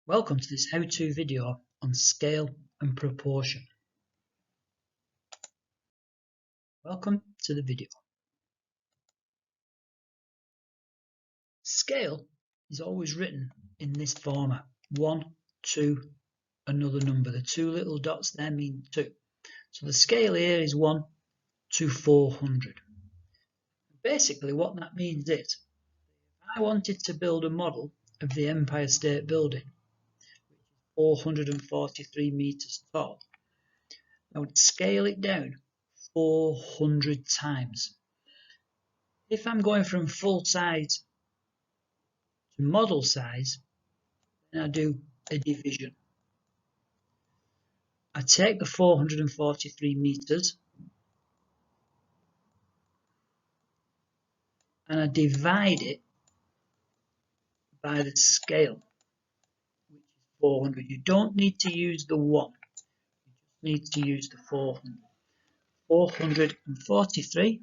Welcome to this how-to video on scale and proportion. Welcome to the video. Scale is always written in this format: 1, 2, another number. The two little dots there mean 2. So the scale here is 1 to 400. Basically what that means is, if I wanted to build a model of the Empire State Building, 443 meters tall, I would scale it down 400 times. If I'm going from full size to model size, then I do a division. I take the 443 meters and I divide it by the scale, which is 400. You don't need to use the 1, you just need to use the 400. 443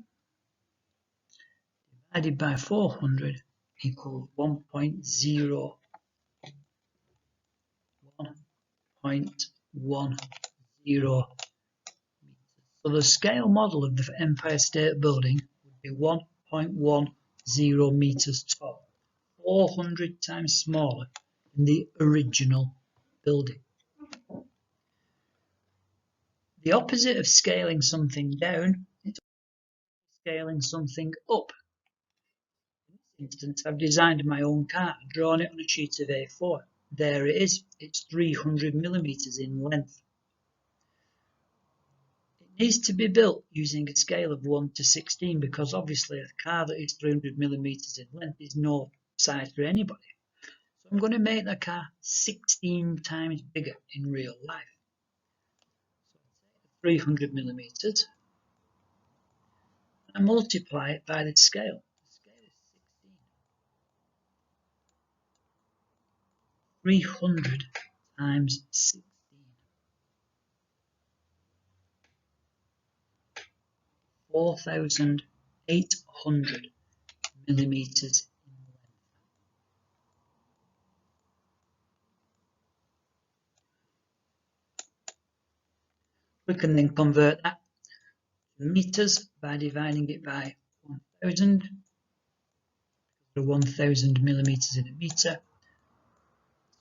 divided by 400 equals 1.0. 1.10 meters. So the scale model of the Empire State Building would be 1.10 meters tall, 400 times smaller than the original building. The opposite of scaling something down is scaling something up. In this instance, I've designed my own car, drawn it on a sheet of A4. There it is, it's 300 millimeters in length. It needs to be built using a scale of 1 to 16 because obviously a car that is 300 millimeters in length is no size for anybody. So I'm going to make the car 16 times bigger in real life. So I take 300 millimeters and I multiply it by the scale. The scale is 16. 300 times 16. 4,800 millimeters in length. We can then convert that to meters by dividing it by 1,000. 1,000 millimeters in a meter.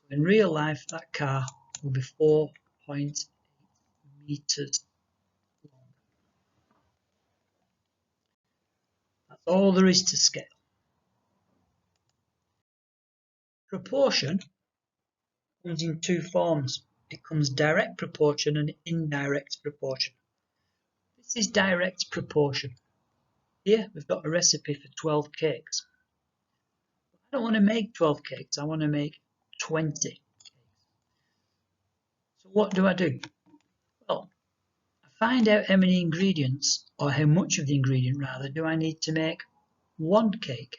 So in real life, that car will be 4.8 meters long. That's all there is to scale. Proportion comes in two forms. It comes direct proportion and indirect proportion. This is direct proportion. Here we've got a recipe for 12 cakes. I don't want to make 12 cakes, I want to make 20 cakes. So what do? Well, I find out how many ingredients, or how much of the ingredient rather, do I need to make one cake.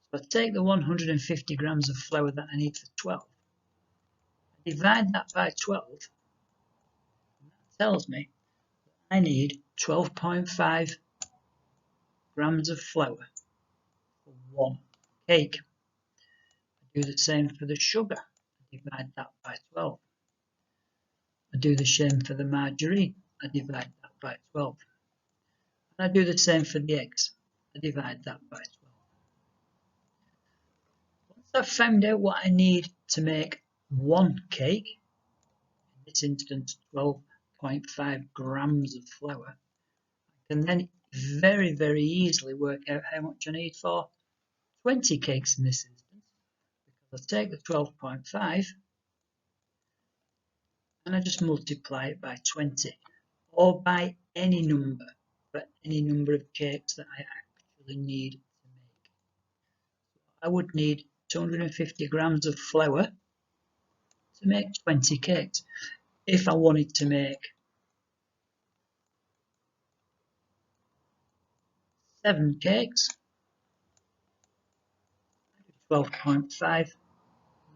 So I take the 150 grams of flour that I need for 12. I divide that by 12, and that tells me that I need 12.5 grams of flour for one cake. I do the same for the sugar. I divide that by 12. I do the same for the margarine. I divide that by 12. And I do the same for the eggs. I divide that by 12. Once I've found out what I need to make one cake, in this instance 12.5 grams of flour, I can then very, very easily work out how much I need for 20 cakes in this instance, because I take the 12.5 and I just multiply it by 20, or by any number, for any number of cakes that I actually need to make. I would need 250 grams of flour to make 20 cakes. If I wanted to make 7 cakes, 12.5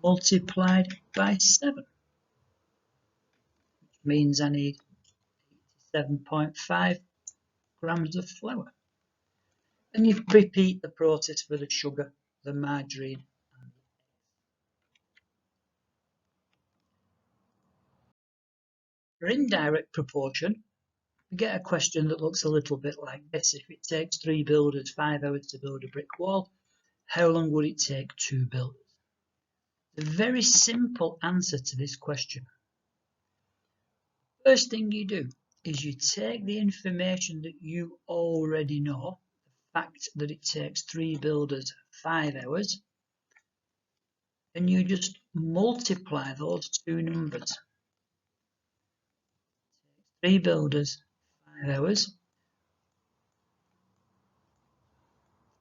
multiplied by 7, which means I need 87.5 grams of flour. And you repeat the process for the sugar, the margarine, For indirect proportion, we get a question that looks a little bit like this. If it takes 3 builders 5 hours to build a brick wall, how long would it take 2 builders? A very simple answer to this question. First thing you do is you take the information that you already know, the fact that it takes 3 builders 5 hours, and you just multiply those two numbers. 3 builders 5 hours,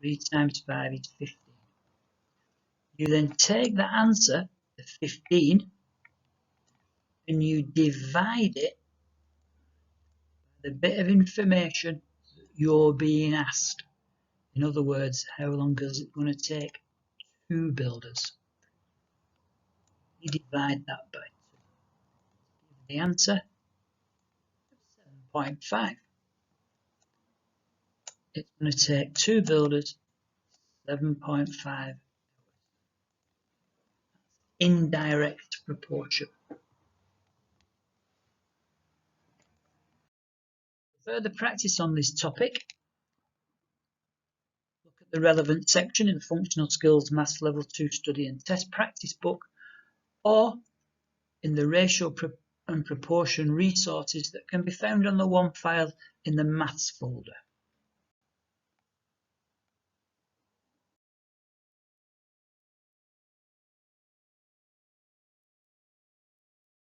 3 times 5 is 15. You then take the answer, the 15, and you divide it by the bit of information that you're being asked. In other words, how long is it going to take 2 builders? You divide that by 2. The answer, 7.5. It's going to take 2 builders 7.5 hours. Indirect proportion. For further practice on this topic, look at the relevant section in the Functional Skills Maths Level 2 Study and Test Practice book, or in the Ratio and Proportion resources that can be found on the OneFile in the Maths folder.